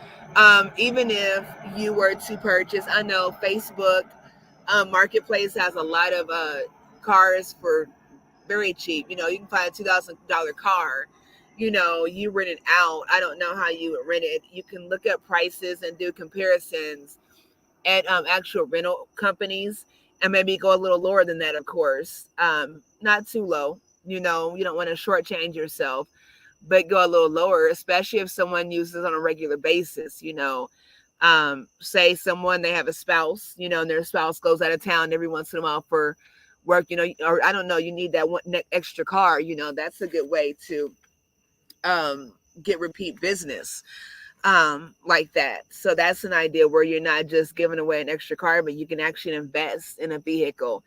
Even if you were to purchase, I know Facebook Marketplace has a lot of cars for very cheap. You can find a $2,000 car, you rent it out. I don't know how you would rent it. You can look up prices and do comparisons at actual rental companies, and maybe go a little lower than that, of course. Not too low. You don't want to shortchange yourself, but go a little lower, especially if someone uses it on a regular basis. Say someone, they have a spouse, and their spouse goes out of town every once in a while for work, or I don't know, you need that one extra car. That's a good way to um, get repeat business like that. So that's an idea where you're not just giving away an extra car, but you can actually invest in a vehicle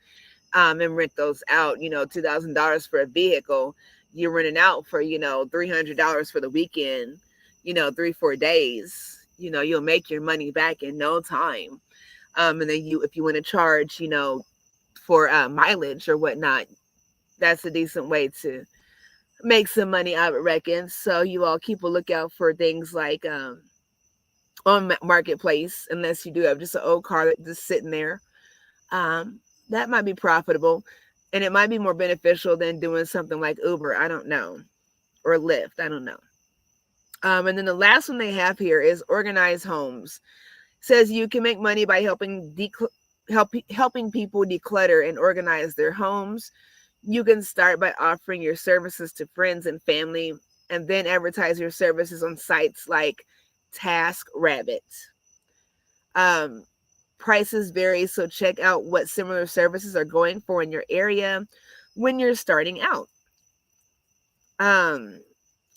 and rent those out. $2,000 for a vehicle, you're renting out for $300 for the weekend. 3-4 days. You'll make your money back in no time. And then if you want to charge, for mileage or whatnot, that's a decent way to make some money, I would reckon. So you all keep a lookout for things like on marketplace, unless you do have just an old car that's just sitting there. um, that might be profitable, and it might be more beneficial than doing something like Uber. I don't know, or Lyft. I don't know. And then the last one they have here is organized homes. Says you can make money by helping people declutter and organize their homes. You can start by offering your services to friends and family, and then advertise your services on sites like TaskRabbit. Um, Prices vary, so check out what similar services are going for in your area when you're starting out. Um,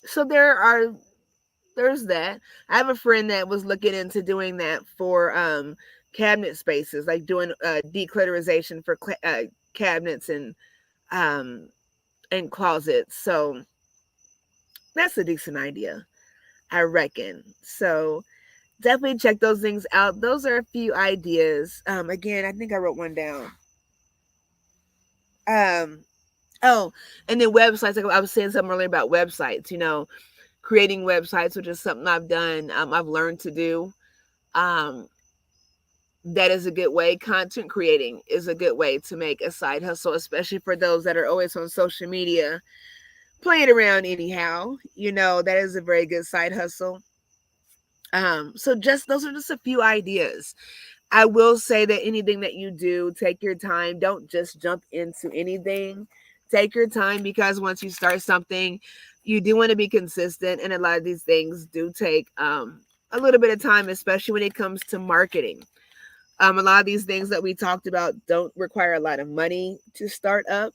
so there's that. I have a friend that was looking into doing that for cabinet spaces, like doing declutterization for cabinets um and closets. So that's a decent idea, I reckon. So definitely check those things out. Those are a few ideas. Again, I think I wrote one down. Um, oh, and then websites. Like I was saying something earlier about websites. Creating websites, which is something I've done. I've learned to do. Um, that is a good way. Content creating is a good way to make a side hustle, especially for those that are always on social media playing around. Anyhow, that is a very good side hustle. So just those are just a few ideas. I will say that anything that you do, take your time. Don't just jump into anything. Take your time, because once you start something, you do want to be consistent, and a lot of these things do take a little bit of time, especially when it comes to marketing. A lot of these things that we talked about don't require a lot of money to start up,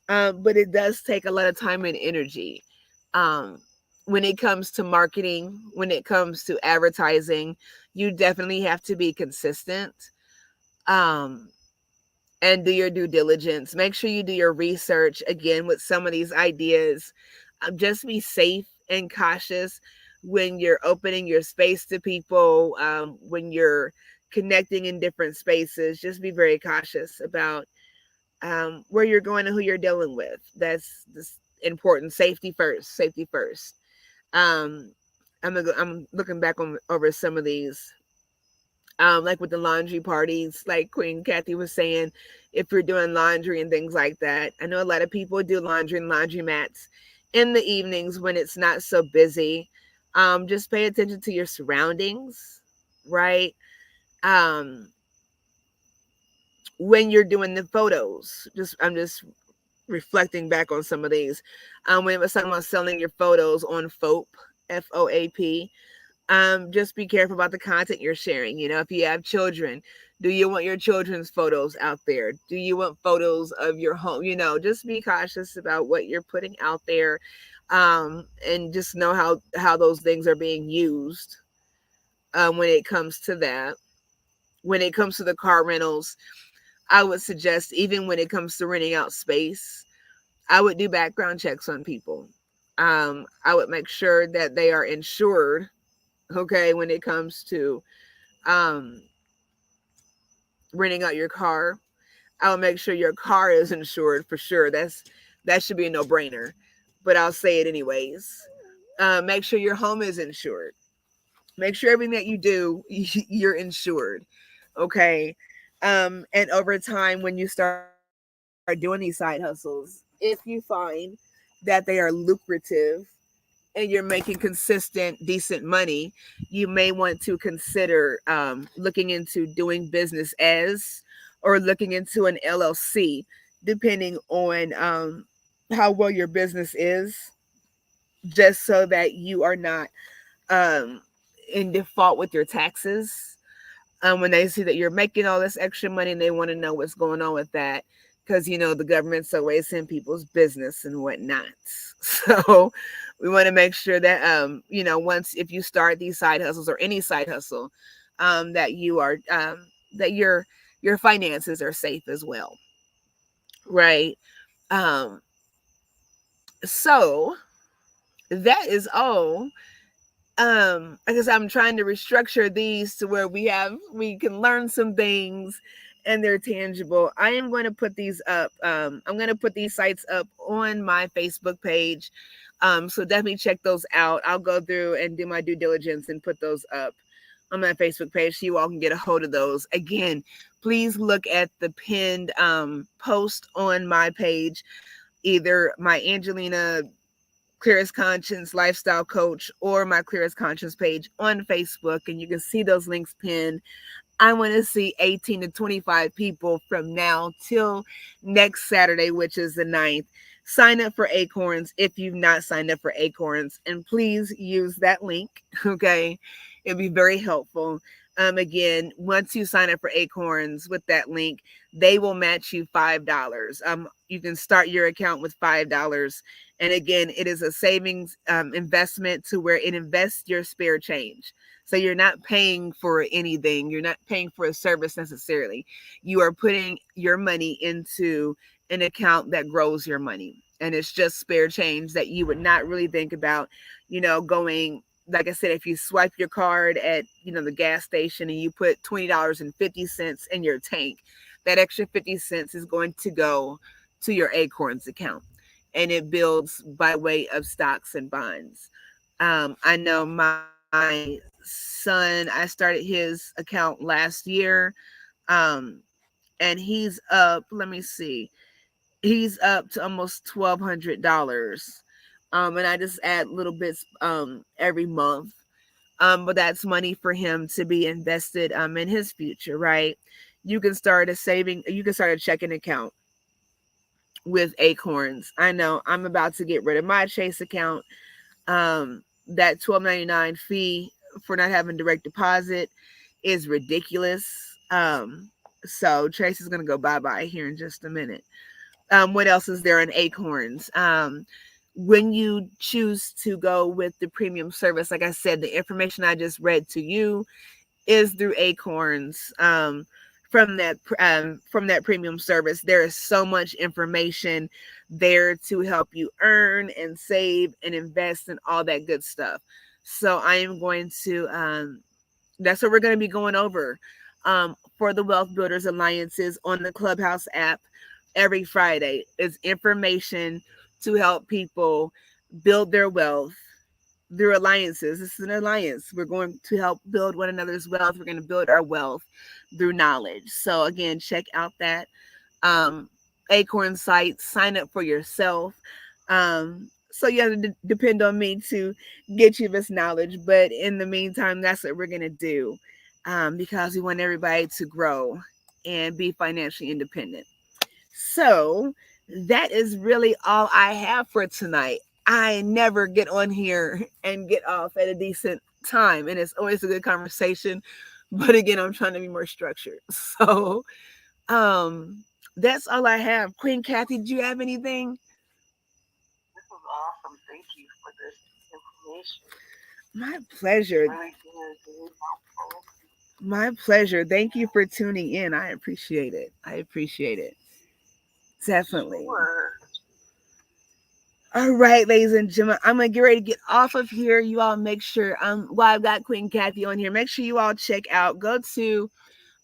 but it does take a lot of time and energy. Um, when it comes to marketing, when it comes to advertising, you definitely have to be consistent, um, and do your due diligence. Make sure you do your research again with some of these ideas. Just be safe and cautious when you're opening your space to people, when you're connecting in different spaces. Just be very cautious about where you're going and who you're dealing with. That's important. Safety first. Safety first. Um, I'm looking back over some of these, like with the laundry parties, like Queen Kathy was saying, if you're doing laundry and things like that. I know a lot of people do laundry and laundromats in the evenings when it's not so busy. Just pay attention to your surroundings, right? Um, when you're doing the photos, I'm just reflecting back on some of these. When it was talking about selling your photos on FOAP, FOAP, just be careful about the content you're sharing. If you have children, do you want your children's photos out there? Do you want photos of your home? Just be cautious about what you're putting out there, and just know how those things are being used. When it comes to that, when it comes to the car rentals, I would suggest, even when it comes to renting out space, I would do background checks on people. I would make sure that they are insured. Okay, when it comes to um, renting out your car, I'll make sure your car is insured for sure. That should be a no brainer, but I'll say it anyways. Make sure your home is insured. Make sure everything that you do, you're insured. Okay. And over time, when you start doing these side hustles, if you find that they are lucrative, and you're making consistent, decent money, you may want to consider looking into doing business as or looking into an LLC, depending on how well your business is, just so that you are not um, in default with your taxes. When they see that you're making all this extra money, and they want to know what's going on with that, because the government's always in people's business and whatnot. So we want to make sure that once, if you start these side hustles or any side hustle, that you are that your finances are safe as well, right? Um, so that is all. I guess I'm trying to restructure these to where we can learn some things and they're tangible. I am going to put these up. I'm going to put these sites up on my Facebook page. So definitely check those out. I'll go through and do my due diligence and put those up on my Facebook page so you all can get a hold of those. Again, please look at the pinned post on my page, either my Angelina Clearest Conscience Lifestyle Coach or my Clearest Conscience page on Facebook, and you can see those links pinned. I want to see 18 to 25 people from now till next Saturday, which is the 9th. Sign up for Acorns if you've not signed up for Acorns, and please use that link, okay? It'll be very helpful. Again, once you sign up for Acorns with that link, they will match you $5. You can start your account with $5. And again, it is a savings investment to where it invests your spare change. So you're not paying for anything. You're not paying for a service necessarily. You are putting your money into an account that grows your money. And it's just spare change that you would not really think about, going, like I said, if you swipe your card at, the gas station and you put $20.50 in your tank, that extra 50 cents is going to go to your Acorns account. And it builds by way of stocks and bonds. I know my son, I started his account last year, um, and he's up, let me see, he's up to almost $1,200. And I just add little bits every month. But that's money for him to be invested in his future, right? You can start a checking account with Acorns. I know I'm about to get rid of my Chase account. That $12.99 fee for not having direct deposit is ridiculous. So Chase is gonna go bye bye here in just a minute. What else is there on Acorns? When you choose to go with the premium service, like I said, the information I just read to you is through Acorns. From that premium service, there is so much information there to help you earn and save and invest and all that good stuff. So I am going to that's what we're going to be going over for the Wealth Builders Alliances on the Clubhouse app every Friday. Is information to help people build their wealth through alliances. This is an alliance. We're going to help build one another's wealth. We're going to build our wealth through knowledge. So again, check out that Acorn site. Sign up for yourself. So you have to depend on me to get you this knowledge. But in the meantime, that's what we're going to do because we want everybody to grow and be financially independent. So that is really all I have for tonight. I never get on here and get off at a decent time, and it's always a good conversation. But again, I'm trying to be more structured. So that's all I have. Queen Kathy, do you have anything? This was awesome. Thank you for this information. My pleasure. Really good. Very helpful. My pleasure. Thank you for tuning in. I appreciate it. I appreciate it. Definitely. Sure. All right, ladies and gentlemen, I'm gonna get ready to get off of here. You all make sure while I've got Queen Kathy on here, make sure you all check out. Go to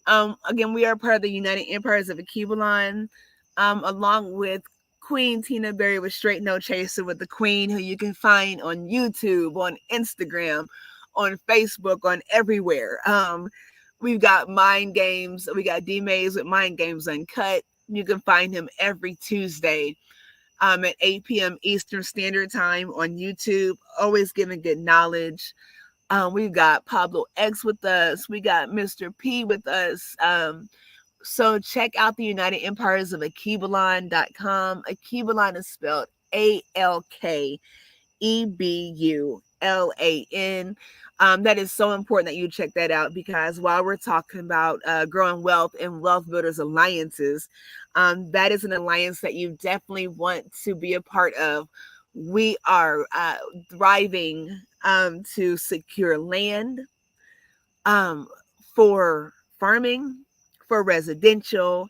again, we are part of the United Empires of Akebalon, along with Queen Tina Berry with Straight No Chaser with the Queen, who you can find on YouTube, on Instagram, on Facebook, on everywhere. We've got Mind Games. We got D Mays with Mind Games Uncut. You can find him every Tuesday at 8 p.m. Eastern Standard Time on YouTube. Always giving good knowledge. We've got Pablo X with us. We got Mr. P with us. So check out the United Empires of Akibalon.com. Akibalon is spelled ALKEBULAN. That is so important that you check that out, because while we're talking about growing wealth and wealth builders alliances, that is an alliance that you definitely want to be a part of. We are thriving to secure land, um, for farming, for residential,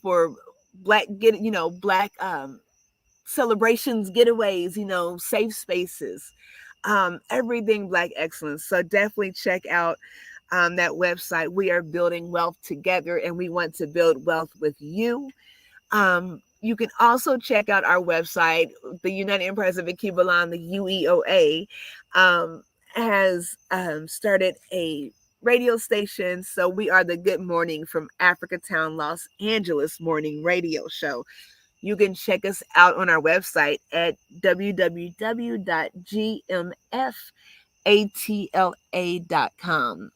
for black celebrations, getaways, safe spaces, everything Black excellence. So definitely check out that website. We are building wealth together, and we want to build wealth with you. You can also check out our website, the United Empires of Ikibalan, the UEOA, has started a radio station. So we are the Good Morning from Africatown, Los Angeles morning radio show. You can check us out on our website at www.gmfatla.com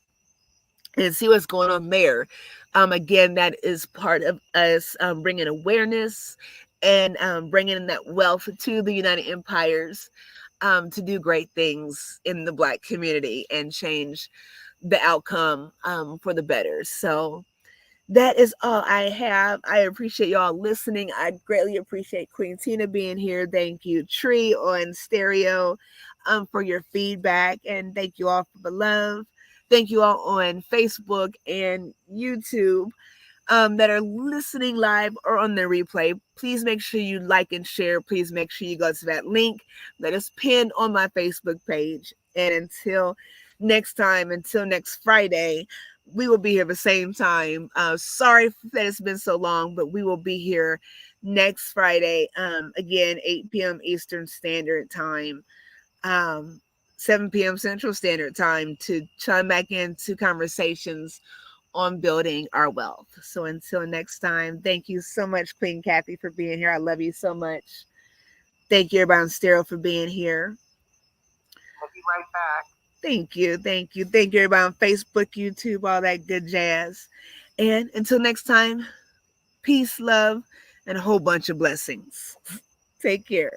and see what's going on there. Again, that is part of us bringing awareness and bringing that wealth to the United Empires, to do great things in the Black community and change the outcome for the better. So that is all I have. I appreciate y'all listening. I greatly appreciate Queen Tina being here. Thank you, Tree on Stereo, for your feedback. And thank you all for the love. Thank you all on Facebook and YouTube that are listening live or on the replay. Please make sure you like and share. Please make sure you go to that link that is pinned on my Facebook page. And until next Friday, we will be here the same time. Sorry that it's been so long, but we will be here next Friday. Again, 8 p.m. Eastern Standard Time. 7 p.m. Central Standard Time, to chime back into conversations on building our wealth. So until next time, thank you so much, Queen Kathy, for being here. I love you so much. Thank you, everybody on Stereo, for being here. I'll be right back. Thank you. Thank you. Thank you, everybody on Facebook, YouTube, all that good jazz. And until next time, peace, love, and a whole bunch of blessings. Take care.